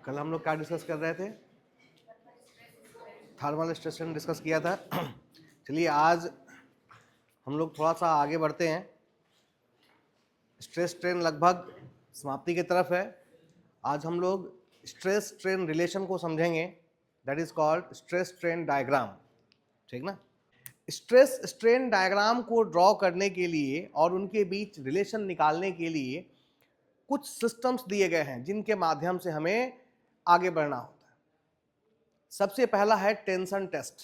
कल हम लोग क्या डिस्कस कर रहे थे? थर्मल स्ट्रेस स्ट्रेन डिस्कस किया था। चलिए आज हम लोग थोड़ा सा आगे बढ़ते हैं। स्ट्रेस स्ट्रेन लगभग समाप्ति की तरफ है। आज हम लोग स्ट्रेस स्ट्रेन रिलेशन को समझेंगे, that is called stress strain diagram. ठीक ना? स्ट्रेस स्ट्रेन डायग्राम को ड्रॉ करने के लिए और उनके बीच रिलेशन निकालने के लिए कुछ सिस्टम्स दिए गए हैं जिनके माध्यम से हमें आगे बढ़ना होता है। सबसे पहला है टेंशन टेस्ट।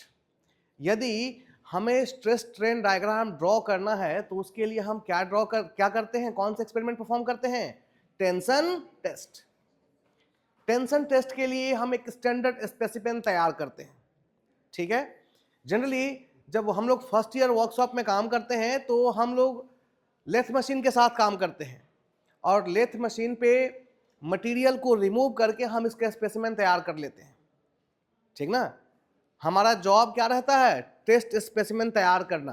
यदि हमें स्ट्रेस स्ट्रेन डायग्राम ड्रॉ करना है तो उसके लिए हम क्या करते हैं, कौन से एक्सपेरिमेंट परफॉर्म करते हैं? Tension test. टेंशन टेस्ट के लिए हम एक स्टैंडर्ड स्पेसिमेन तैयार करते हैं। ठीक है? जनरली जब हम लोग फर्स्ट ईयर वर्कशॉप में काम करते हैं तो हम लोग लेथ मशीन के साथ काम करते हैं और लेथ मशीन पे मटेरियल को रिमूव करके हम इसका स्पेसिमेन तैयार कर लेते हैं। ठीक ना? हमारा जॉब क्या रहता है? टेस्ट स्पेसिमेन तैयार करना।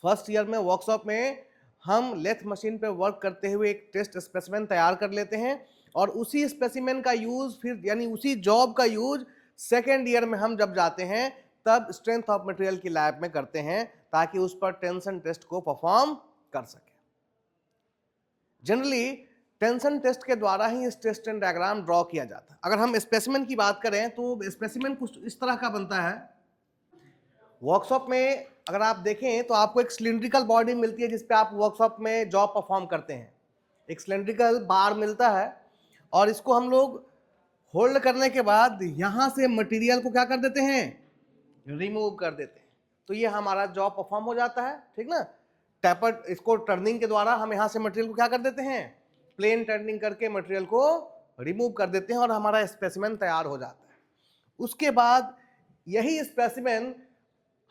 फर्स्ट ईयर में वर्कशॉप में हम लेथ मशीन पे वर्क करते हुए एक टेस्ट स्पेसिमेन तैयार कर लेते हैं और उसी स्पेसिमेन का यूज फिर यानी उसी जॉब का यूज सेकेंड ईयर में हम जब जाते हैं तब स्ट्रेंथ ऑफ मटेरियल की लैब में करते हैं ताकि उस पर टेंशन टेस्ट को परफॉर्म कर सके। जनरली टेंशन टेस्ट के द्वारा ही स्ट्रेस स्ट्रेन डायग्राम ड्रॉ किया जाता है। अगर हम स्पेसिमेन की बात करें तो स्पेसिमेन कुछ इस तरह का बनता है। वर्कशॉप में अगर आप देखें तो आपको एक सिलिंड्रिकल बॉडी मिलती है जिस पे आप वर्कशॉप में जॉब परफॉर्म करते हैं। एक सिलिंड्रिकल बार मिलता है और इसको हम लोग होल्ड करने के बाद यहां से मटेरियल को क्या कर देते हैं? रिमूव कर देते हैं। तो ये हमारा जॉब परफॉर्म हो जाता है। ठीक ना? टैपर इसको टर्निंग के द्वारा हम यहां से मटेरियल को क्या कर देते हैं? प्लेन टर्निंग करके मटेरियल को रिमूव कर देते हैं और हमारा स्पेसिमेन तैयार हो जाता है। उसके बाद यही स्पेसिमेन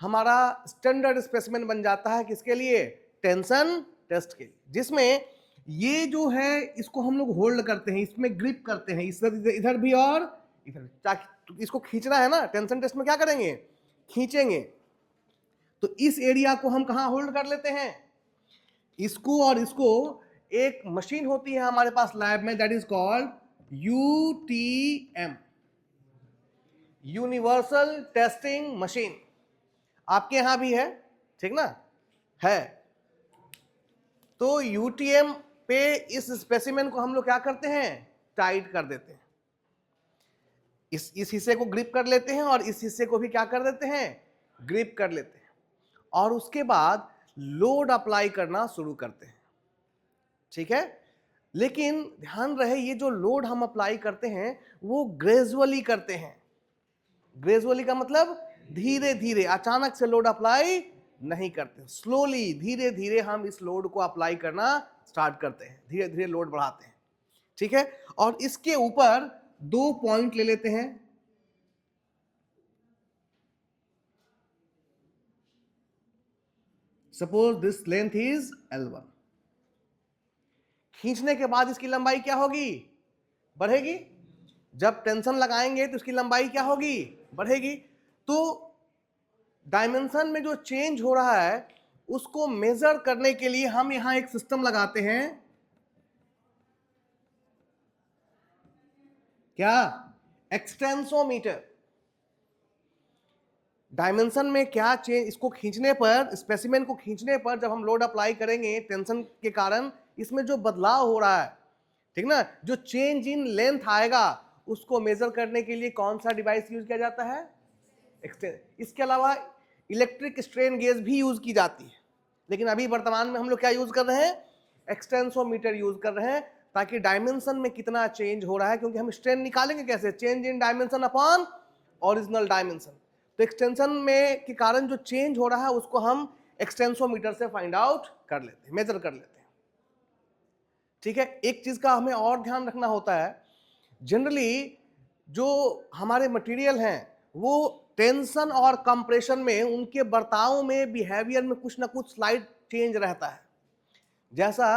हमारा स्टैंडर्ड स्पेसिमेन बन जाता है। किसके लिए? टेंशन टेस्ट के लिए, जिसमें ये जो है इसको हम लोग होल्ड करते हैं, इसमें ग्रिप करते हैं, इधर भी और इधर, ताकि इसको खींचना है ना। टेंशन टेस्ट में क्या करेंगे? खींचेंगे। तो इस एरिया को हम कहां होल्ड कर लेते हैं? इसको और इसको एक मशीन होती है हमारे पास लैब में, that is called UTM, universal testing machine. आपके यहां भी है, ठीक ना? है। तो यूटीएम पे इस स्पेसिमेन को हम लोग क्या करते हैं? टाइट कर देते हैं। इस हिस्से को ग्रिप कर लेते हैं और इस हिस्से को भी क्या कर देते हैं? ग्रिप कर लेते हैं और उसके बाद लोड अप्लाई करना शुरू करते हैं। ठीक है? लेकिन ध्यान रहे ये जो लोड हम अप्लाई करते हैं वो ग्रेजुअली करते हैं। ग्रेजुअली का मतलब धीरे धीरे, अचानक से लोड अप्लाई नहीं करते। स्लोली, धीरे धीरे हम इस लोड को अप्लाई करना स्टार्ट करते हैं, धीरे धीरे लोड बढ़ाते हैं। ठीक है? और इसके ऊपर 2 पॉइंट ले लेते हैं। Suppose this length is L1। खींचने के बाद इसकी लंबाई क्या होगी? बढ़ेगी। जब टेंशन लगाएंगे तो इसकी लंबाई क्या होगी? बढ़ेगी। तो डायमेंशन में जो चेंज हो रहा है उसको मेजर करने के लिए हम यहां एक सिस्टम लगाते हैं। क्या? एक्सटेंसोमीटर। डायमेंशन में क्या चेंज, इसको खींचने पर, स्पेसिमेन को खींचने पर जब हम लोड अप्लाई करेंगे टेंशन के कारण इसमें जो बदलाव हो रहा है, ठीक ना, जो चेंज इन लेंथ आएगा उसको मेजर करने के लिए कौन सा डिवाइस यूज किया जाता है? इसके अलावा इलेक्ट्रिक स्ट्रेन गेज भी यूज की जाती है, लेकिन अभी वर्तमान में हम लोग क्या यूज कर रहे हैं? एक्सटेंसोमीटर यूज कर रहे हैं ताकि डायमेंशन में कितना चेंज हो रहा है, क्योंकि हम स्ट्रेन निकालेंगे कैसे? Change in dimension upon original dimension. तो एक्सटेंशन में के कारण जो चेंज हो रहा है उसको हम एक्सटेंसोमीटर से फाइंड आउट कर लेते हैं, मेजर कर लेते हैं। ठीक है? एक चीज का हमें और ध्यान रखना होता है, जनरली जो हमारे मटेरियल हैं वो टेंशन और कंप्रेशन में उनके बर्ताव में, बिहेवियर में कुछ ना कुछ स्लाइड चेंज रहता है। जैसा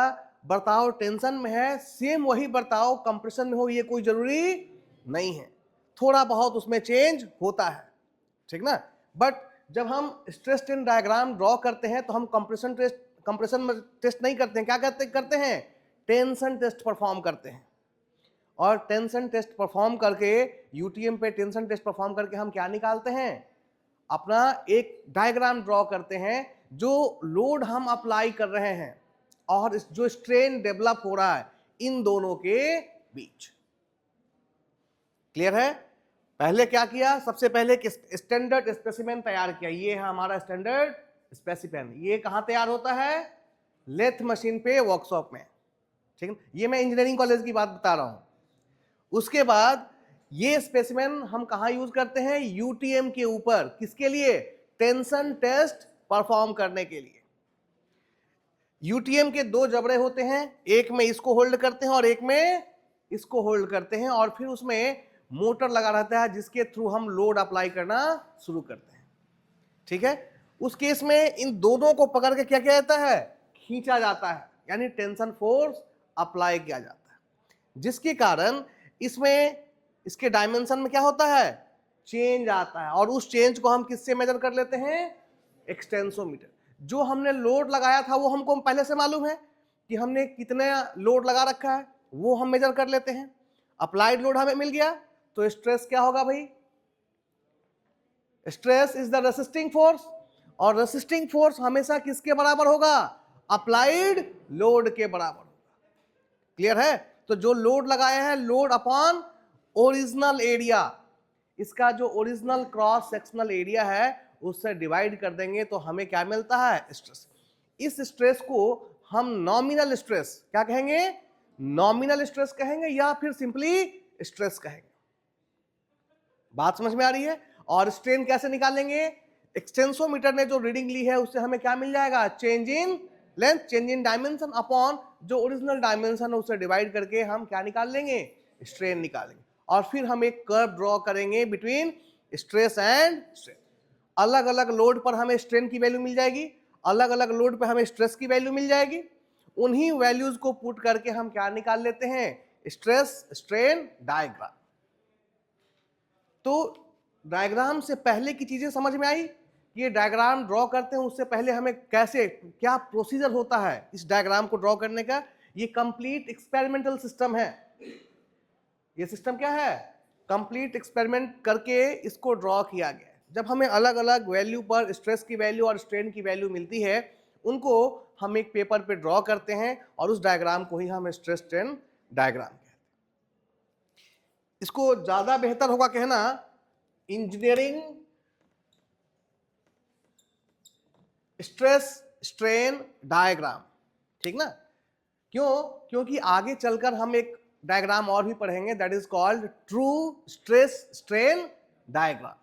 बर्ताव टेंशन में है सेम वही बर्ताव कंप्रेशन में हो ये कोई जरूरी नहीं है, थोड़ा बहुत उसमें चेंज होता है। ठीक ना? बट जब हम स्ट्रेस स्ट्रेन डायग्राम ड्रॉ करते हैं तो हम कंप्रेशन टेस्ट नहीं करते हैं। क्या करते हैं? टेंशन टेस्ट परफॉर्म करते हैं। और टेंशन टेस्ट परफॉर्म करके, यूटीएम पे टेंशन टेस्ट परफॉर्म करके हम क्या निकालते हैं, अपना एक डायग्राम ड्रॉ करते हैं जो लोड हम अप्लाई कर रहे हैं और जो स्ट्रेन डेवलप हो रहा है इन दोनों के बीच। क्लियर है? पहले क्या किया, सबसे पहले स्टैंडर्ड स्पेसिमेन तैयार किया। ये है हमारा स्टैंडर्ड स्पेसिमेन। ये कहां तैयार होता है, लेथ मशीन पे, वर्कशॉप में। ठीक है, ये मैं इंजीनियरिंग कॉलेज की बात बता रहा हूं। उसके बाद ये स्पेसिमेन हम कहां यूज करते हैं, यूटीएम के ऊपर। किसके लिए, टेंशन टेस्ट परफॉर्म करने के लिए। यूटीएम के दो जबड़े होते हैं, एक में इसको होल्ड करते हैं और एक में इसको होल्ड करते हैं, और फिर उसमें मोटर लगा रहता है जिसके थ्रू हम लोड अप्लाई करना शुरू करते हैं। ठीक है, उस केस में इन दोनों को पकड़ के क्या किया जाता है, खींचा जाता है, यानी टेंशन फोर्स अप्लाई किया जाता है, जिसके कारण इसमें इसके डायमेंशन में क्या होता है, चेंज आता है। और उस चेंज को हम किससे मेजर कर लेते हैं, एक्सटेंसोमीटर। जो हमने लोड लगाया था वो हमको पहले से मालूम है कि हमने कितने लोड लगा रखा है, वो हम मेजर कर लेते हैं। अप्लाइड लोड हमें मिल गया, तो स्ट्रेस क्या होगा भाई, stress is the resisting force, और रेसिस्टिंग फोर्स हमेशा किसके बराबर होगा, अप्लाइड लोड के बराबर होगा। क्लियर है? तो जो लोड लगाया है, लोड अपॉन ओरिजिनल एरिया, इसका जो ओरिजिनल क्रॉस सेक्शनल एरिया है उससे डिवाइड कर देंगे तो हमें क्या मिलता है, स्ट्रेस। इस स्ट्रेस को हम नॉमिनल स्ट्रेस क्या कहेंगे, नॉमिनल स्ट्रेस कहेंगे, या फिर सिंपली स्ट्रेस कहेंगे। बात समझ में आ रही है? और स्ट्रेन कैसे निकालेंगे, एक्सटेंसोमीटर ने जो रीडिंग ली है उससे हमें क्या मिल जाएगा, change in length, change in dimension upon जो ओरिजिनल डायमेंशन है उससे डिवाइड करके हम क्या निकाल लेंगे, स्ट्रेन निकालेंगे। और फिर हम एक कर्व ड्रॉ करेंगे बिटवीन स्ट्रेस एंड स्ट्रेन। अलग अलग लोड पर हमें स्ट्रेन की वैल्यू मिल जाएगी, अलग अलग लोड पर हमें स्ट्रेस की वैल्यू मिल जाएगी। उन्हीं वैल्यूज को पुट करके हम क्या निकाल लेते हैं, स्ट्रेस स्ट्रेन डायग्राम। तो डायग्राम से पहले की चीजें समझ में आई, ये डायग्राम ड्रॉ करते हैं उससे पहले हमें कैसे, क्या प्रोसीजर होता है इस डायग्राम को ड्रॉ करने का। ये कंप्लीट एक्सपेरिमेंटल सिस्टम है। ये सिस्टम क्या है, कंप्लीट एक्सपेरिमेंट करके इसको ड्रॉ किया गया है। जब हमें अलग अलग वैल्यू पर स्ट्रेस की वैल्यू और स्ट्रेन की वैल्यू मिलती है, उनको हम एक पेपर पे ड्रॉ करते हैं और उस डायग्राम को ही हम स्ट्रेस स्ट्रेन डायग्राम कहते हैं। इसको ज्यादा बेहतर होगा कहना इंजीनियरिंग स्ट्रेस स्ट्रेन डायग्राम। ठीक ना? क्यों? क्योंकि आगे चलकर हम एक डायग्राम और भी पढ़ेंगे, that is called true stress strain diagram,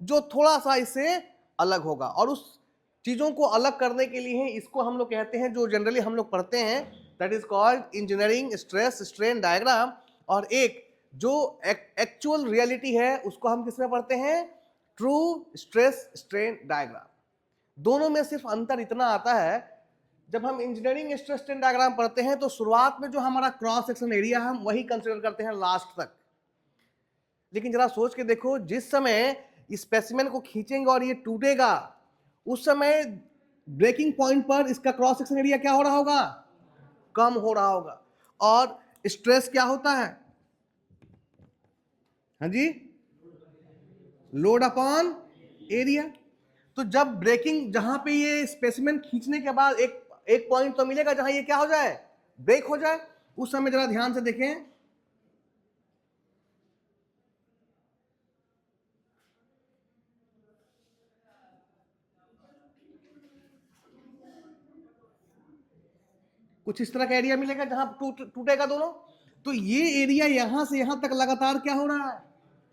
जो थोड़ा सा इससे अलग होगा। और उस चीजों को अलग करने के लिए इसको हम लोग कहते हैं, जो जनरली हम लोग पढ़ते हैं, that is called engineering stress strain diagram. और एक जो एक्चुअल रियलिटी है उसको हम किसमें पढ़ते हैं, ट्रू स्ट्रेस स्ट्रेन डायग्राम। दोनों में सिर्फ अंतर इतना आता है, जब हम इंजीनियरिंग स्ट्रेस स्ट्रेन डायग्राम पढ़ते हैं तो शुरुआत में जो हमारा क्रॉस सेक्शन एरिया है हम वही कंसीडर करते हैं लास्ट तक। लेकिन जरा सोच के देखो, जिस समय स्पेसिमेन को खींचेंगे और ये टूटेगा, उस समय ब्रेकिंग पॉइंट पर इसका क्रॉस सेक्शन एरिया क्या हो रहा होगा, कम हो रहा होगा। और स्ट्रेस क्या होता है, हाँ जी, लोड अपॉन एरिया। तो जब ब्रेकिंग, जहां पे ये स्पेसिमेन खींचने के बाद एक पॉइंट तो मिलेगा जहां ये क्या हो जाए, ब्रेक हो जाए, उस समय जरा ध्यान से देखें, कुछ इस तरह का एरिया मिलेगा जहां टूटेगा दोनों। तो ये एरिया यहां से यहां तक लगातार क्या हो रहा है,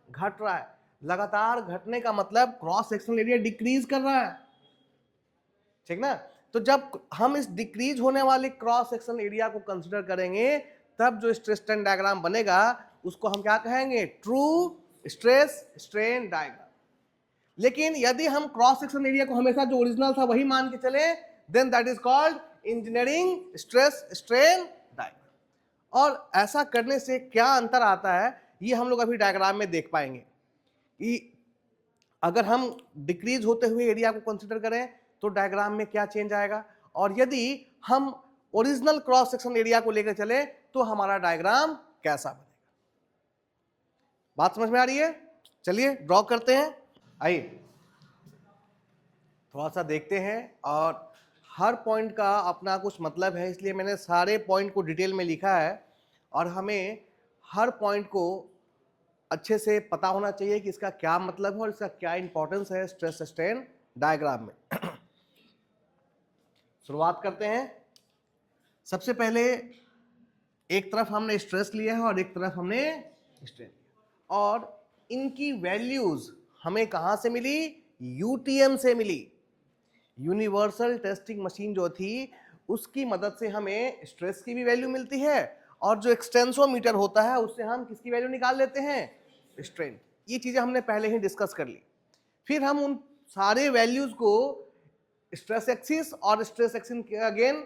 घट रहा है। लगातार घटने का मतलब क्रॉस सेक्शनल एरिया डिक्रीज कर रहा है। ठीक ना? तो जब हम इस डिक्रीज होने वाले क्रॉस सेक्शनल एरिया को कंसीडर करेंगे, तब जो स्ट्रेस स्ट्रेन डायग्राम बनेगा उसको हम क्या कहेंगे, ट्रू स्ट्रेस स्ट्रेन डायग्राम। लेकिन यदि हम क्रॉस सेक्शन एरिया को हमेशा जो ओरिजिनल था वही मान के चले, then that is called engineering stress strain diagram. और ऐसा करने से क्या अंतर आता है, ये हम लोग अभी डायग्राम में देख पाएंगे कि अगर हम डिक्रीज होते हुए एरिया को कंसीडर करें तो डायग्राम में क्या चेंज आएगा, और यदि हम ओरिजिनल क्रॉस सेक्शन एरिया को लेकर चले तो हमारा डायग्राम कैसा बनेगा। बात समझ में आ रही है? चलिए ड्रॉ करते हैं। आइए थोड़ा सा देखते हैं, और हर पॉइंट का अपना कुछ मतलब है, इसलिए मैंने सारे पॉइंट को डिटेल में लिखा है, और हमें हर पॉइंट को अच्छे से पता होना चाहिए कि इसका क्या मतलब है और इसका क्या इंपॉर्टेंस है स्ट्रेस स्ट्रेन डायग्राम में। शुरुआत करते हैं। सबसे पहले एक तरफ हमने स्ट्रेस लिया है और एक तरफ हमने स्ट्रेन लिया, और इनकी वैल्यूज हमें कहां से मिली? यूटीएम से मिली। यूनिवर्सल टेस्टिंग मशीन जो थी उसकी मदद से हमें स्ट्रेस की भी वैल्यू मिलती है, और जो एक्सटेंसोमीटर होता है उससे हम किसकी वैल्यू निकाल लेते हैं? स्ट्रेन। ये चीजें हमने पहले ही डिस्कस कर ली। फिर हम उन सारे वैल्यूज को स्ट्रेस एक्सिस और स्ट्रेस एक्सिस के अगेन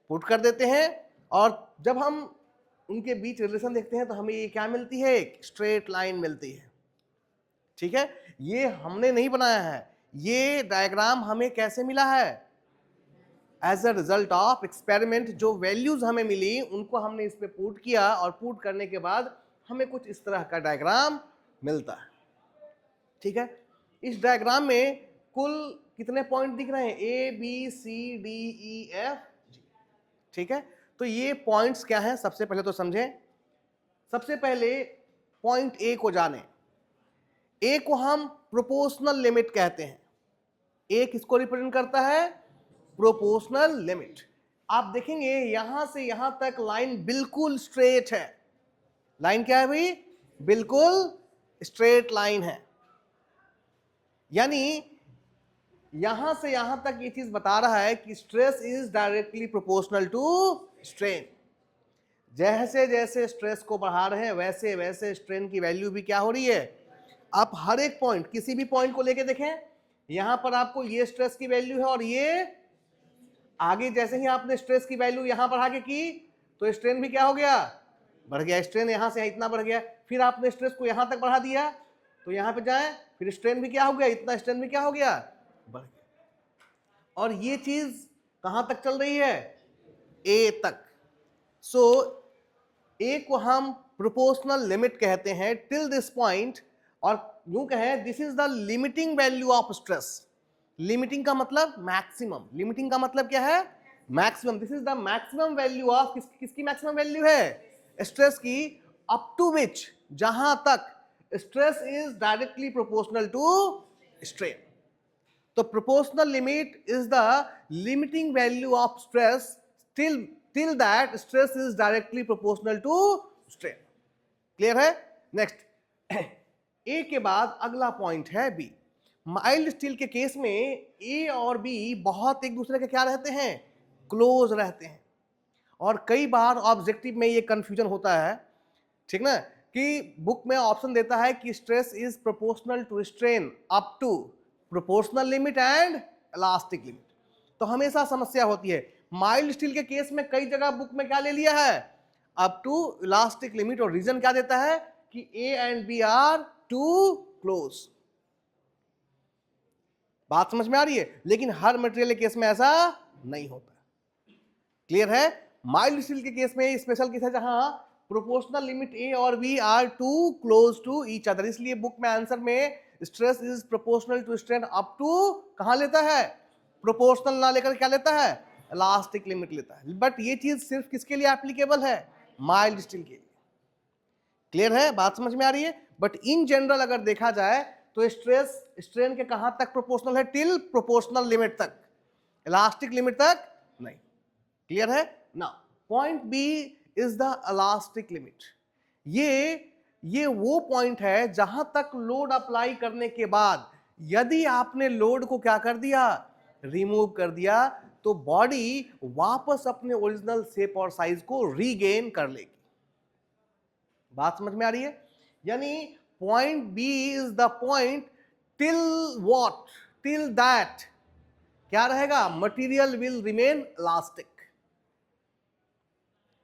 पुट कर देते हैं, और जब हम उनके बीच रिलेशन देखते हैं तो हमें ये क्या मिलती है? एक स्ट्रेट लाइन मिलती है। ठीक है, ये हमने नहीं बनाया है, ये डायग्राम हमें कैसे मिला है? As a result of experiment. जो वैल्यूज हमें मिली उनको हमने इस पे पुट किया, और पुट करने के बाद हमें कुछ इस तरह का डायग्राम मिलता है। ठीक है, इस डायग्राम में कुल कितने पॉइंट दिख रहे हैं? A B C D E F G. ठीक है, तो ये पॉइंट्स क्या हैं सबसे पहले तो समझें। सबसे पहले पॉइंट ए को जानें। ए को हम प्रोपोर्शनल लिमिट कहते हैं। ए किसको रिप्रेजेंट करता है? Proportional limit. आप देखेंगे यहां से यहां तक लाइन बिल्कुल स्ट्रेट है। लाइन क्या है भाई? बिल्कुल स्ट्रेट लाइन है। यानी यहां से यहां तक ये चीज बता रहा है कि stress is directly proportional to strain. जैसे जैसे स्ट्रेस को बढ़ा रहे हैं वैसे वैसे स्ट्रेन की वैल्यू भी क्या हो रही है? आप हर एक पॉइंट, किसी भी पॉइंट को लेके देखें, यहां पर आपको ये स्ट्रेस की वैल्यू है, और ये आगे जैसे ही आपने स्ट्रेस की वैल्यू यहां बढ़ा के की तो स्ट्रेन भी क्या हो गया? बढ़ गया। स्ट्रेन यहां से इतना बढ़ गया। फिर आपने स्ट्रेस को यहां तक बढ़ा दिया तो यहां पे जाए, फिर स्ट्रेन भी क्या हो गया? इतना स्ट्रेन भी क्या हो गया? बढ़ गया। और ये चीज कहां तक चल रही है? ए तक। सो ए को हम प्रोपोर्शनल लिमिट कहते हैं टिल दिस पॉइंट, और यूं कहें this is the limiting value of stress. Limiting का मतलब मैक्सिमम। लिमिटिंग का मतलब क्या है? Maximum. This is the maximum value of किसकी मैक्सिमम वैल्यू है? स्ट्रेस की, अप टू विच, जहां तक stress is directly proportional to strain. तो proportional limit is the limiting value of stress till that stress is directly proportional to strain। Clear है? Next, A के बाद अगला point है बी। माइल्ड स्टील के case में ए और बी बहुत एक दूसरे के क्या रहते हैं? क्लोज रहते हैं, और कई बार ऑब्जेक्टिव में ये कंफ्यूजन होता है, ठीक ना, कि बुक में ऑप्शन देता है कि stress is proportional to strain up to proportional limit and elastic limit. तो हमेशा समस्या होती है। माइल्ड स्टील के केस में कई जगह बुक में क्या ले लिया है? अप टू इलास्टिक लिमिट, और रीजन क्या देता है? कि A and B are too close. बात समझ में आ रही है? लेकिन हर मटेरियल के केस में ऐसा नहीं होता। क्लियर है? माइल्ड स्टील के केस में स्पेशल केस है जहां प्रोपोर्शनल लिमिट ए और B are too close to each other, इसलिए बुक में आंसर में stress is proportional to strain up to कहां लेता है? प्रोपोर्शनल ना लेकर क्या लेता है? इलास्टिक लिमिट लेता है। बट ये चीज सिर्फ किसके लिए एप्लीकेबल है? माइल्ड स्टील के लिए। क्लियर है? बात समझ में आ रही है? बट इन जनरल अगर देखा जाए तो स्ट्रेस स्ट्रेन के कहां तक प्रोपोर्शनल है? टिल प्रोपोर्शनल लिमिट तक, इलास्टिक लिमिट तक नहीं। क्लियर है ना? Point B is the elastic limit. ये वो पॉइंट है जहां तक लोड अप्लाई करने के बाद यदि आपने लोड को क्या कर दिया? रिमूव कर दिया, तो बॉडी वापस अपने ओरिजिनल शेप और साइज को रीगेन कर लेगी। बात समझ में आ रही है? यानी point B is the point till what? Till that क्या रहेगा? Material will remain elastic.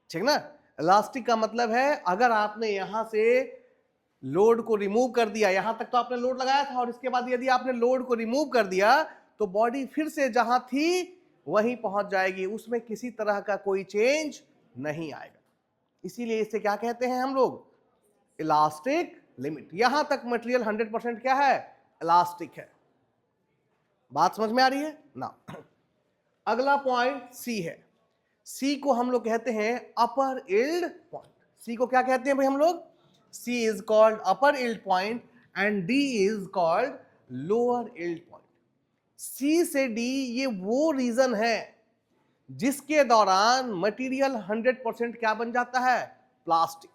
ठीक ना? इलास्टिक का मतलब है अगर आपने यहां से लोड को रिमूव कर दिया, यहां तक तो आपने लोड लगाया था, और इसके बाद यदि आपने लोड को रिमूव कर दिया तो बॉडी फिर से जहां थी वहीं पहुंच जाएगी, उसमें किसी तरह का कोई चेंज नहीं आएगा। इसीलिए इसे क्या कहते हैं हम लोग, इलास्टिक लिमिट। यहां तक मटेरियल 100% क्या है, इलास्टिक है। बात समझ में आ रही है ना। अगला पॉइंट सी है। सी को हम लोग कहते हैं अपर यील्ड पॉइंट। सी को क्या कहते हैं भाई हम लोग, C is called upper yield point and D is called lower yield point. C से डी ये वो रीजन है जिसके दौरान मटेरियल 100% क्या बन जाता है, प्लास्टिक।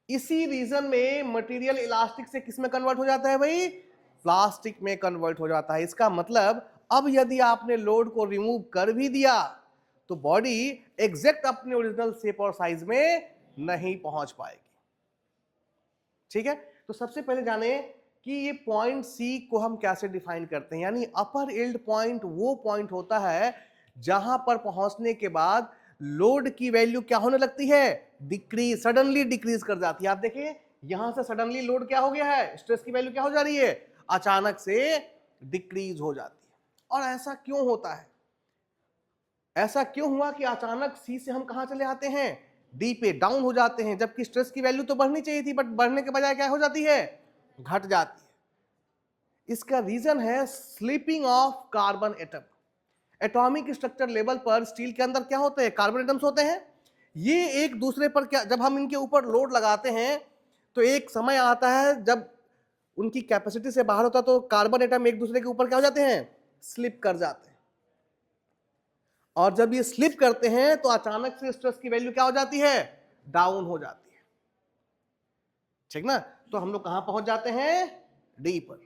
इसी रीजन में मटेरियल इलास्टिक से किस में कन्वर्ट हो जाता है भाई, प्लास्टिक में कन्वर्ट हो जाता है। इसका मतलब अब यदि आपने लोड को रिमूव कर भी दिया तो बॉडी एग्जैक्ट अपने ओरिजिनल शेप और साइज में नहीं पहुंच पाएगी। ठीक है, तो सबसे पहले जाने कि ये पॉइंट सी को हम कैसे डिफाइन करते हैं। यानी अपर यील्ड पॉइंट वो पॉइंट होता है जहां पर पहुंचने के बाद लोड की वैल्यू क्या होने लगती है, डिक्रीज, सडनली डिक्रीज कर जाती है। आप देखिए यहां से सडनली लोड क्या हो गया है, स्ट्रेस की वैल्यू क्या हो जा रही है, अचानक से डिक्रीज हो जाती है। और ऐसा क्यों होता है, ऐसा क्यों हुआ कि अचानक सी से हम कहां चले आते हैं, डी पे डाउन हो जाते हैं, जबकि स्ट्रेस की वैल्यू तो बढ़नी चाहिए थी, बट बढ़ने के बजाय क्या हो जाती है, घट जाती है। इसका रीजन है slipping of carbon atom. Atomic structure level पर स्टील के अंदर क्या होते हैं, कार्बन एटम्स होते हैं। ये एक दूसरे पर क्या, जब हम इनके ऊपर लोड लगाते हैं तो एक समय आता है जब उनकी कैपेसिटी से बाहर होता है तो कार्बन एटम एक दूसरे के ऊपर क्या हो जाते हैं, स्लिप कर जाते हैं। और जब ये स्लिप करते हैं तो अचानक से स्ट्रेस की वैल्यू क्या हो जाती है, डाउन हो जाती है। ठीक ना, तो हम लोग कहां पहुंच जाते हैं, डी पर।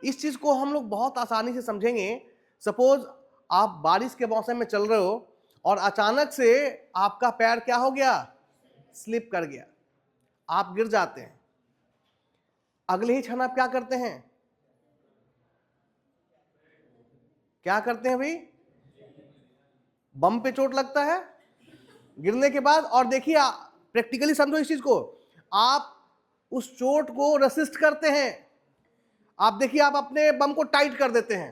इस चीज को हम लोग बहुत आसानी से समझेंगे। सपोज आप बारिश के मौसम में चल रहे हो और अचानक से आपका पैर क्या हो गया, स्लिप कर गया, आप गिर जाते हैं। अगले ही क्षण आप क्या करते हैं, क्या करते हैं भाई, बम पे चोट लगता है गिरने के बाद। और देखिए प्रैक्टिकली समझो इस चीज को, आप उस चोट को रेसिस्ट करते हैं। आप देखिए आप अपने बम को टाइट कर देते हैं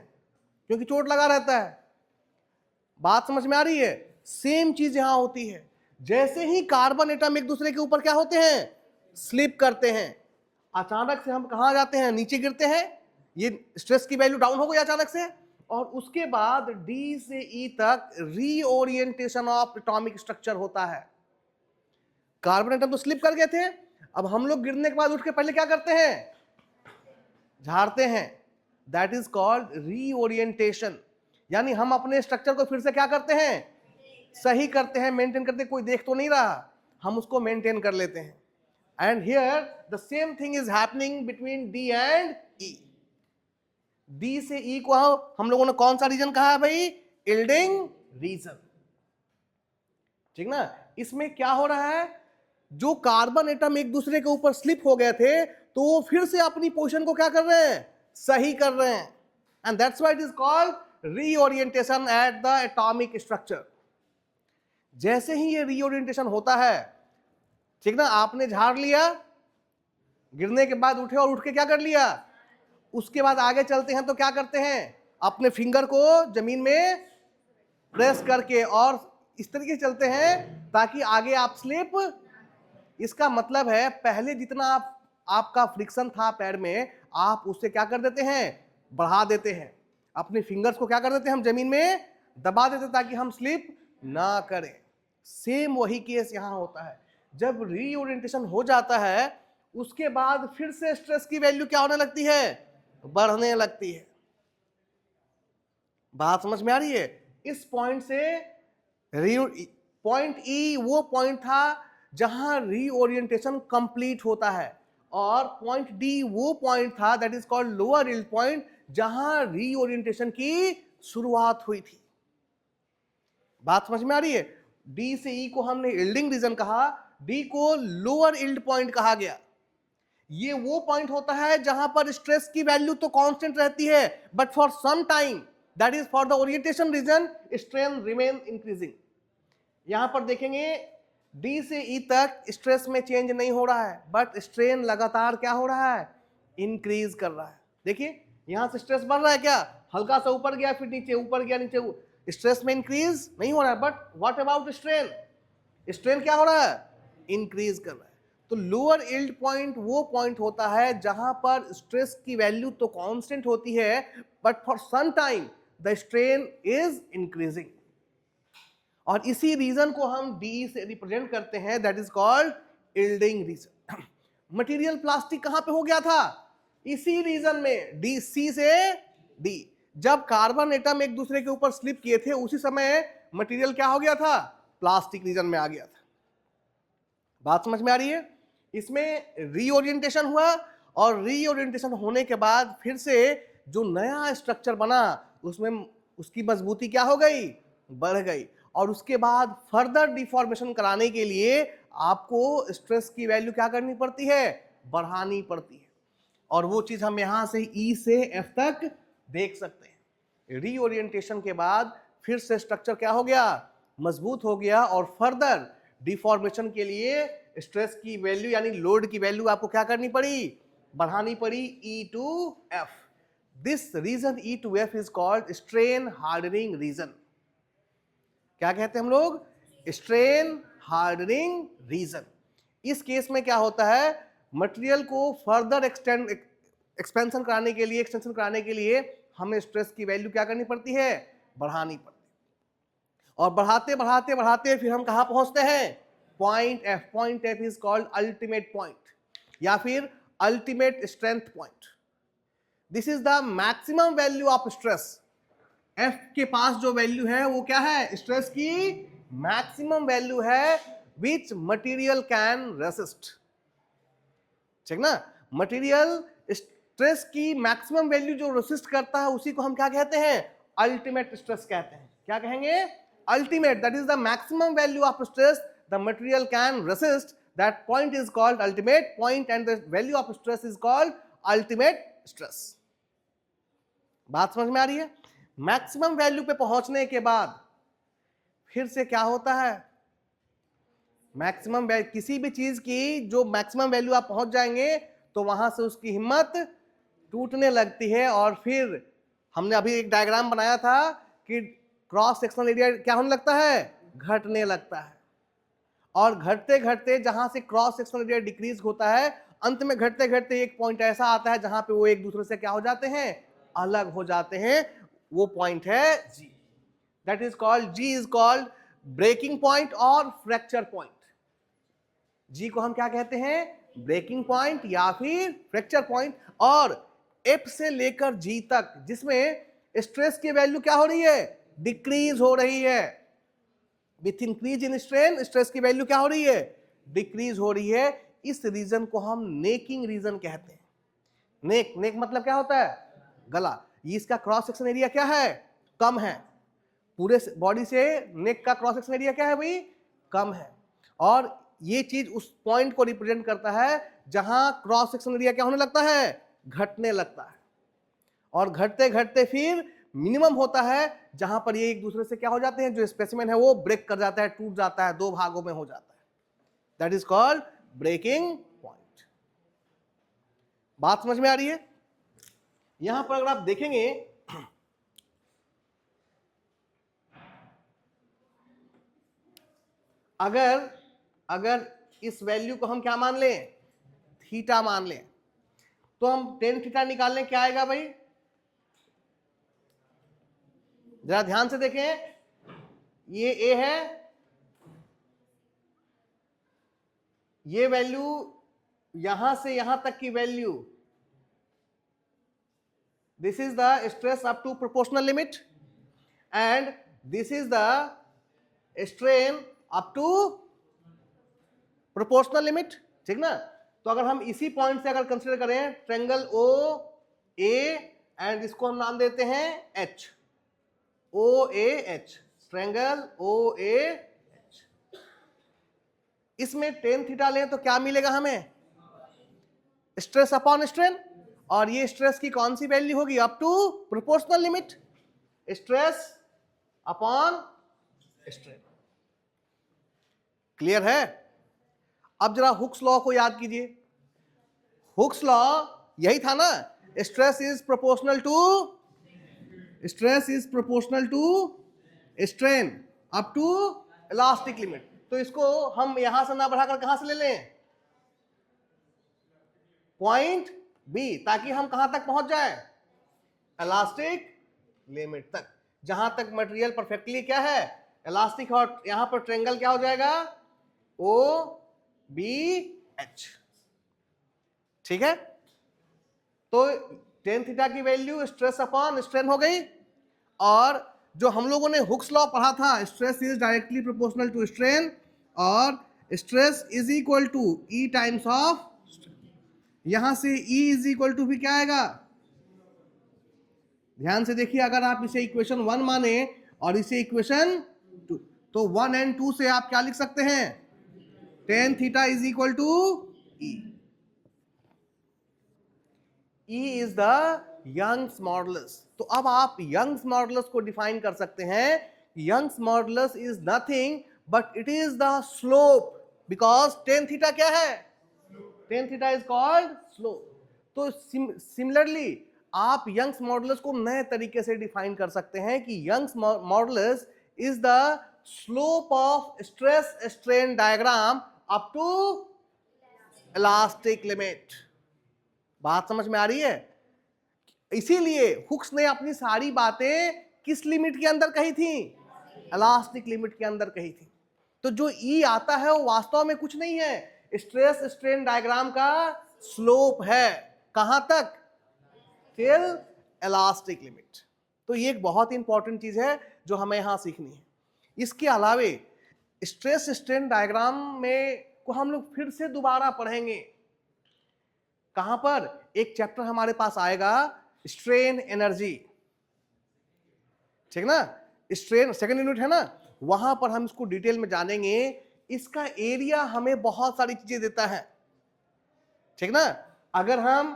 क्योंकि चोट लगा रहता है। बात समझ में आ रही है, सेम चीज यहां होती है। जैसे ही कार्बन एटम एक दूसरे के ऊपर क्या होते हैं, स्लिप करते हैं, अचानक से हम कहां जाते हैं, नीचे गिरते हैं। ये स्ट्रेस की वैल्यू डाउन हो गई अचानक से, और उसके बाद डी से ई तक रीओरिएंटेशन ऑफ एटॉमिक स्ट्रक्चर होता है। कार्बन एटम तो स्लिप कर गए थे, अब हम लोग गिरने के बाद उठ के पहले क्या करते हैं, झाड़ते हैं। That is called reorientation. यानी हम अपने स्ट्रक्चर को फिर से क्या करते हैं, सही करते हैं, मेंटेन करते हैं। कोई देख तो नहीं रहा, हम उसको मेंटेन कर लेते हैं। And here the same thing is happening between D and E. D से ई को हम लोगों ने कौन सा रीजन कहा है भाई, यील्डिंग रीजन। ठीक ना, इसमें क्या हो रहा है, जो कार्बन एटम एक दूसरे के ऊपर स्लिप हो गए थे तो वो फिर से अपनी पोजीशन को क्या कर रहे हैं, सही कर रहे हैं। And that's why it is called reorientation at the atomic structure. जैसे ही ये रीओरिएंटेशन होता है, ठीक ना, आपने झाड़ लिया, गिरने के बाद उठे और उठ के क्या कर लिया, उसके बाद आगे चलते हैं तो क्या करते हैं, अपने फिंगर को जमीन में प्रेस करके और इस तरीके से चलते हैं ताकि आगे आप स्लिप। इसका मतलब है पहले जितना आपका फ्रिक्शन था पैर में, आप उससे क्या कर देते हैं, बढ़ा देते हैं। अपने फिंगर्स को क्या कर देते हैं, हम जमीन में दबा देते हैं ताकि हम स्लिप ना करें। सेम वही केस यहां होता है। जब रीओरिएंटेशन हो जाता है उसके बाद फिर से स्ट्रेस की वैल्यू क्या होने लगती है, बढ़ने लगती है। बात समझ में आ रही है। इस पॉइंट से पॉइंट ई वो पॉइंट था जहां रीओरिएंटेशन कंप्लीट होता है, और पॉइंट डी वो पॉइंट था that is called lower yield point, जहां रीओरिएंटेशन की शुरुआत हुई थी। बात समझ में आ रही है। डी से ई को हमने यील्डिंग रीजन कहा, डी को लोअर यील्ड पॉइंट कहा गया। ये वो पॉइंट होता है जहां पर स्ट्रेस की वैल्यू तो कांस्टेंट रहती है, but for some time, that is for the orientation region, strain remain increasing. यहां पर देखेंगे डी से ई तक स्ट्रेस में चेंज नहीं हो रहा है, बट स्ट्रेन लगातार क्या हो रहा है, इंक्रीज कर रहा है। देखिए यहां से स्ट्रेस बढ़ रहा है, क्या हल्का सा ऊपर गया फिर नीचे, ऊपर गया नीचे, स्ट्रेस में इंक्रीज नहीं हो रहा है। But what about strain, strain क्या हो रहा है, इंक्रीज कर रहा है। तो लोअर यील्ड पॉइंट वो पॉइंट होता है जहां पर स्ट्रेस की वैल्यू तो कांस्टेंट होती है, but for some time the strain is increasing, और इसी रीजन को हम डी से रिप्रेजेंट करते हैं, that is called yielding region. Material plastic कहां पे हो गया था, इसी रीजन में, डी, सी से डी। जब कार्बन एटम एक दूसरे के ऊपर स्लिप किए थे उसी समय मटेरियल क्या हो गया था, प्लास्टिक रीजन में आ गया था। बात समझ में आ रही है। इसमें रीओरिएंटेशन हुआ, और रीओरिएंटेशन होने के बाद फिर से जो नया स्ट्रक्चर बना उसमें उसकी मजबूती क्या हो गई, बढ़ गई, और उसके बाद फर्दर डिफॉर्मेशन कराने के लिए आपको स्ट्रेस की वैल्यू क्या करनी पड़ती है, बढ़ानी पड़ती है। और वो चीज हम यहां से ई से एफ तक देख सकते हैं। रीओरिएंटेशन के बाद फिर से स्ट्रक्चर क्या हो गया, मजबूत हो गया, और फर्दर डिफॉर्मेशन के लिए स्ट्रेस की वैल्यू यानी लोड की वैल्यू आपको क्या करनी पड़ी, बढ़ानी पड़ी, E to F. This region E to F is called strain hardening region. क्या कहते हैं हम लोग, स्ट्रेन हार्डनिंग रीजन। इस केस में क्या होता है, मटेरियल को फर्दर एक्सपेंशन कराने के लिए, एक्सटेंशन कराने के लिए हमें स्ट्रेस की वैल्यू क्या करनी पड़ती है, बढ़ानी पड़ती है। और बढ़ाते बढ़ाते बढ़ाते फिर हम कहां पहुंचते हैं, point F. Point F is called ultimate point, या फिर ultimate strength point. This is the maximum value of stress. F के पास जो वैल्यू है वो क्या है, स्ट्रेस की मैक्सिमम वैल्यू है, विच मटेरियल कैन रेसिस्ट। ठीक ना, मटेरियल स्ट्रेस की मैक्सिमम वैल्यू जो रेसिस्ट करता है उसी को हम क्या कहते हैं, अल्टीमेट स्ट्रेस कहते हैं। क्या कहेंगे, ultimate, that is the maximum value of stress the material can resist, that point is called ultimate point, and the value of stress is called ultimate stress. बात समझ में आ रही है। मैक्सिमम वैल्यू पे पहुंचने के बाद फिर से क्या होता है, मैक्सिमम किसी भी चीज की जो मैक्सिमम वैल्यू आप पहुंच जाएंगे तो वहां से उसकी हिम्मत टूटने लगती है, और फिर हमने अभी एक डायग्राम बनाया था कि क्रॉस सेक्शनल एरिया क्या होने लगता है, घटने लगता है, और घटते घटते जहां से क्रॉस सेक्शनल एरिया डिक्रीज होता है, अंत में घटते घटते एक पॉइंट ऐसा आता है जहां पे वो एक दूसरे से क्या हो जाते हैं, अलग हो जाते हैं। वो पॉइंट है G, that is called, G is called breaking point और फ्रैक्चर पॉइंट। जी को हम क्या कहते हैं, ब्रेकिंग पॉइंट या फिर फ्रैक्चर पॉइंट। और एफ से लेकर जी तक जिसमें स्ट्रेस की वैल्यू क्या हो रही है, डिक्रीज हो रही है। With increase in strain stress की वैल्यू क्या हो रही है, डिक्रीज हो रही है। इस रीजन को हम नेकिंग रीजन कहते हैं। नेक, नेक मतलब क्या होता है, गला। इसका क्रॉस सेक्शन एरिया क्या है, कम है। पूरे बॉडी से नेक का क्रॉस सेक्शन एरिया क्या है भाई, कम है। और ये चीज उस पॉइंट को रिप्रेजेंट करता है जहां क्रॉस सेक्शन एरिया क्या होने लगता है, घटने लगता है। और घटते घटते फिर मिनिमम होता है जहां पर ये एक दूसरे से क्या हो जाते हैं, जो स्पेसिमेन है वो ब्रेक कर जाता है, टूट जाता है, दो भागों में हो जाता है। That is called breaking point. बात समझ में आ रही है। यहां पर अगर आप देखेंगे, अगर इस वैल्यू को हम क्या मान लें, थीटा मान लें, तो हम टेन थीटा निकाल लें, क्या आएगा भाई, जरा ध्यान से देखें। ये ए है, ये वैल्यू यहां से यहां तक की value, this is the stress up to proportional limit, and this is the strain up to proportional limit. ठीक ना। तो अगर हम इसी पॉइंट से अगर कंसीडर करें ट्रायंगल ओ ए, एंड इसको हम नाम देते हैं H, O A H, triangle O A H. इसमें टेन थीटा लें तो क्या मिलेगा हमें, स्ट्रेस अपॉन स्ट्रेन। और ये स्ट्रेस की कौन सी वैल्यू होगी, up to proportional limit, stress upon strain. Clear है। अब जरा हुक्स लॉ को याद कीजिए। हुक्स लॉ यही था ना, stress is proportional to strain up to elastic limit. तो इसको हम यहां से ना बढ़ाकर कहां से ले लें, पॉइंट बी, ताकि हम कहां तक पहुंच जाए, इलास्टिक लिमिट तक, जहां तक मटेरियल परफेक्टली क्या है, इलास्टिक, और यहां पर ट्रेंगल क्या हो जाएगा, ओ बी एच। ठीक है, तो टेन थीटा की वैल्यू स्ट्रेस अपॉन स्ट्रेन हो गई, और जो हम लोगों ने हुक्स लॉ पढ़ा था, stress is directly proportional to strain, और stress is equal to E times of, यहां से E इज इक्वल टू भी क्या आएगा, ध्यान से देखिए, अगर आप इसे इक्वेशन 1 माने और इसे इक्वेशन 2, तो 1 और 2 से आप क्या लिख सकते हैं, tan theta is equal to E। E is the Young's modulus. तो अब आप यंग्स मॉडुलस को डिफाइन कर सकते हैं, Young's modulus is nothing but it is the slope, because tan theta क्या है, tan theta is called slope. तो सिमिलरली आप यंग्स मॉडुलस को नए तरीके से डिफाइन कर सकते हैं कि Young's modulus is the slope of stress strain diagram up to elastic limit. बात समझ में आ रही है? इसीलिए हुक्स ने अपनी सारी बातें किस लिमिट के अंदर कही थी, इलास्टिक लिमिट के अंदर कही थी। तो जो ई आता है वो वास्तव में कुछ नहीं है, स्ट्रेस स्ट्रेन डायग्राम का स्लोप है, कहां तक, टिल इलास्टिक लिमिट। तो ये एक बहुत इंपॉर्टेंट चीज है जो हमें यहां सीखनी है। इसके अलावे स्ट्रेस स्ट्रेन डायग्राम में को हम लोग फिर से दोबारा पढ़ेंगे, कहां पर, एक चैप्टर हमारे पास आएगा स्ट्रेन एनर्जी, ठीक ना, स्ट्रेन सेकंड यूनिट है ना, वहां पर हम इसको डिटेल में जानेंगे। इसका एरिया हमें बहुत सारी चीजें देता है, ठीक ना। अगर हम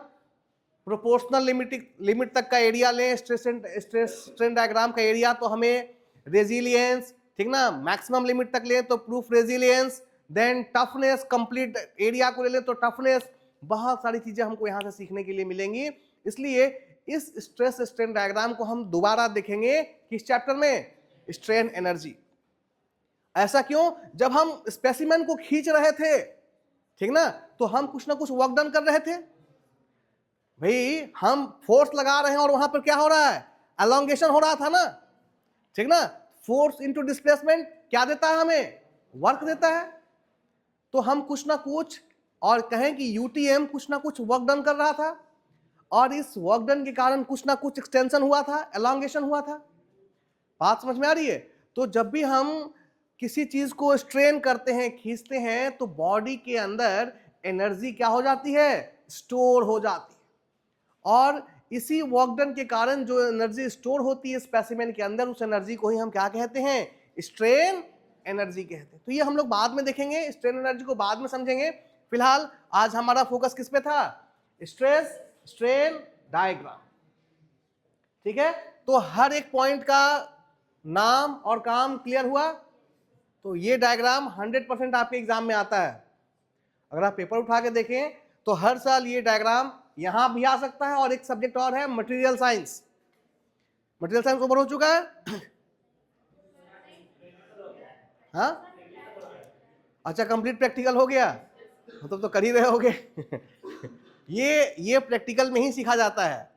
प्रोपोर्शनल लिमिट तक का एरिया लें, स्ट्रेस स्ट्रेन डायग्राम का एरिया, तो हमें रेजिलियंस, ठीक ना, मैक्सिमम लिमिट तक लें तो proof resilience, then toughness, complete area को ले लें तो टफनेस, बहुत सारी चीजें हमको यहां से सीखने के लिए मिलेंगी। इसलिए इस स्ट्रेस स्ट्रेन डायग्राम को हम दोबारा देखेंगे किस चैप्टर में, स्ट्रेन एनर्जी। ऐसा क्यों, जब हम स्पेसिमेन को खींच रहे थे, ठीक ना, तो हम कुछ ना कुछ वर्क डन कर रहे थे भाई, हम फोर्स लगा रहे हैं और वहां पर क्या हो रहा है, एलोंगेशन हो रहा था ना, ठीक ना। फोर्स इनटू डिस्प्लेसमेंट क्या देता है हमें, वर्क देता है। तो हम कुछ ना कुछ, और कहें कि यूटीएम कुछ ना कुछ वर्क डन कर रहा था, और इस वर्क डन के कारण कुछ ना कुछ एक्सटेंशन हुआ था, एलोंगेशन हुआ था। बात समझ में आ रही है? तो जब भी हम किसी चीज को स्ट्रेन करते हैं, खींचते हैं, तो बॉडी के अंदर एनर्जी क्या हो जाती है, स्टोर हो जाती है, और इसी वर्क डन के कारण जो एनर्जी स्टोर होती है स्पेसिमेन के अंदर, उस एनर्जी को ही हम क्या कहते हैं, स्ट्रेन एनर्जी कहते हैं। तो ये हम लोग बाद में देखेंगे, स्ट्रेन एनर्जी को बाद में समझेंगे। फिलहाल आज हमारा फोकस किस पे था, स्ट्रेस स्ट्रेन डायग्राम, ठीक है। तो हर एक पॉइंट का नाम और काम क्लियर हुआ। तो ये डायग्राम 100% आपके एग्जाम में आता है। अगर आप पेपर उठा के देखें तो हर साल ये डायग्राम यहां भी आ सकता है। और एक सब्जेक्ट और है material science. Material science over हो चुका है? हाँ, अच्छा, कंप्लीट प्रैक्टिकल हो गया, मतलब तो कर ही रहे होगे। ये प्रैक्टिकल में ही सीखा जाता है,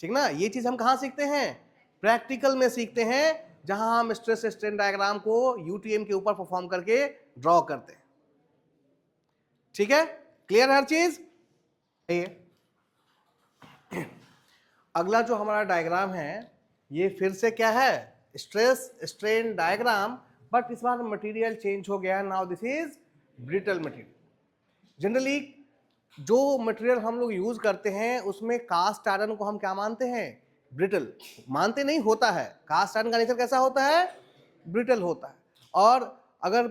ठीक ना। ये चीज हम कहां सीखते हैं, प्रैक्टिकल में सीखते हैं, जहां हम स्ट्रेस स्ट्रेन डायग्राम को यूटीएम के ऊपर परफॉर्म करके ड्रॉ करते हैं, ठीक है। क्लियर हर चीज? अगला जो हमारा डायग्राम है ये फिर से क्या है, स्ट्रेस स्ट्रेन डायग्राम, बट इस बार मटेरियल चेंज हो गया। Now this is brittle material. Generally जो मटेरियल हम लोग यूज करते हैं उसमें कास्ट आयरन को हम क्या मानते हैं, ब्रिटल मानते नहीं, होता है। कास्ट आयरन का नेचर कैसा होता है, ब्रिटल होता है। और अगर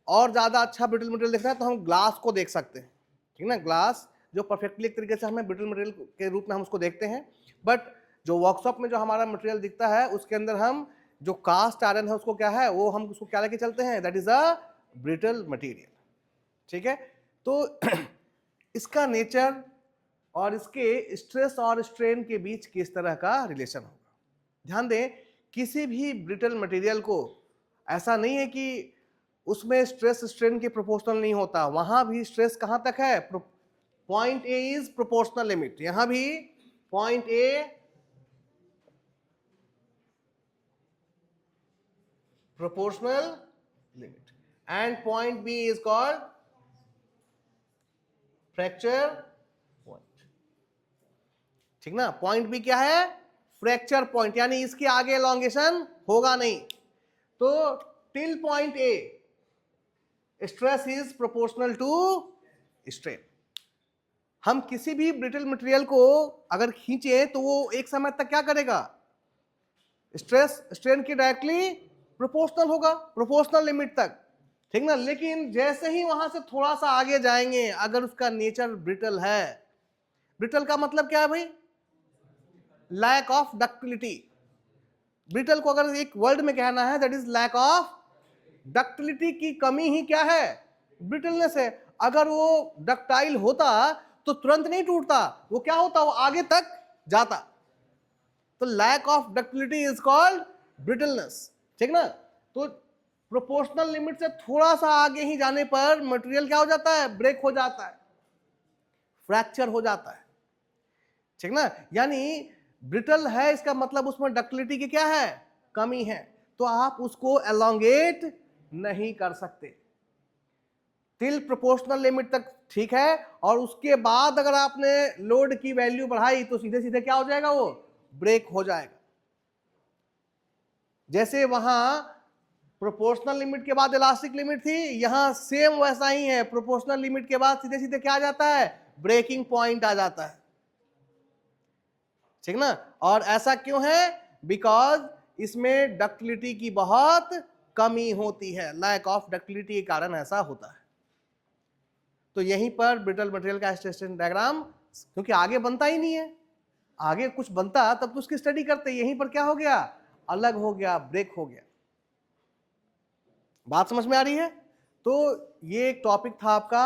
और ज्यादा अच्छा ब्रिटल मटेरियल देखना है तो हम ग्लास को देख सकते हैं, ठीक ना। ग्लास जो परफेक्टली एक तरीके से हमें ब्रिटल मटेरियल के रूप में हम उसको देखते हैं। बट जो वर्कशॉप में जो हमारा मटेरियल दिखता है उसके अंदर हम जो कास्ट आयरन है उसको क्या है, वो हम उसको क्या लेके चलते हैं, that is a brittle material, ठीक है। तो इसका नेचर और इसके स्ट्रेस और स्ट्रेन के बीच किस तरह का रिलेशन होगा। ध्यान दें, किसी भी ब्रिटल मटेरियल को ऐसा नहीं है कि उसमें स्ट्रेस स्ट्रेन के प्रोपोर्शनल नहीं होता, वहां भी स्ट्रेस कहां तक है, point A is proportional limit, यहां भी point A proportional limit and point B is called fracture point, ठीक ना। पॉइंट बी क्या है, फ्रैक्चर पॉइंट, यानी इसके आगे एलोंगेशन होगा नहीं। तो till point A stress is proportional to strain. हम किसी भी ब्रिटल मटेरियल को अगर खींचे तो वो एक समय तक क्या करेगा, स्ट्रेस स्ट्रेन की डायरेक्टली प्रोपोर्शनल होगा, प्रोपोर्शनल लिमिट तक, ठीक ना। लेकिन जैसे ही वहां से थोड़ा सा आगे जाएंगे, अगर उसका नेचर ब्रिटल है, ब्रिटल का मतलब क्या है भाई, लैक ऑफ डक्टिलिटी। ब्रिटल को अगर एक वर्ड में कहना है, that is lack of ductility की कमी ही क्या है, ब्रिटलनेस है। अगर वो डक्टाइल होता तो तुरंत नहीं टूटता, वो क्या होता, वो आगे तक जाता। तो lack of ductility is called brittleness, ठीक ना। तो प्रोपोर्शनल लिमिट से थोड़ा सा आगे ही जाने पर मटेरियल क्या हो जाता है, ब्रेक हो जाता है, फ्रैक्चर हो जाता है, ठीक ना। यानी ब्रिटल है, इसका मतलब उसमें डक्टिलिटी की क्या है, कमी है, तो आप उसको एलोंगेट नहीं कर सकते। टिल प्रोपोर्शनल लिमिट तक ठीक है, और उसके बाद अगर आपने लोड की वैल्यू बढ़ाई तो सीधे सीधे क्या हो जाएगा, वो ब्रेक हो जाएगा। जैसे वहां प्रोपोर्शनल लिमिट के बाद इलास्टिक लिमिट थी, यहां सेम वैसा ही है, प्रोपोर्शनल लिमिट के बाद सीधे सीधे क्या आ जाता है, ब्रेकिंग पॉइंट आ जाता है, ठीक ना। और ऐसा क्यों है, बिकॉज इसमें डक्टिलिटी की बहुत कमी होती है, लैक ऑफ डक्टिलिटी के कारण ऐसा होता है। तो यहीं पर ब्रिटल मटेरियल का स्ट्रेस स्ट्रेन डायग्राम, क्योंकि आगे बनता ही नहीं है, आगे कुछ बनता तब तो उसकी स्टडी करते, यहीं पर क्या हो गया, अलग हो गया, ब्रेक हो गया। बात समझ में आ रही है। तो ये एक टॉपिक था आपका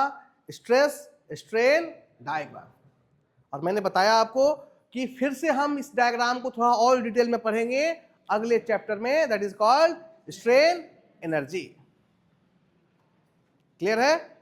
स्ट्रेस स्ट्रेन डायग्राम, और मैंने बताया आपको कि फिर से हम इस डायग्राम को थोड़ा और डिटेल में पढ़ेंगे अगले चैप्टर में, that is called strain energy. Clear है।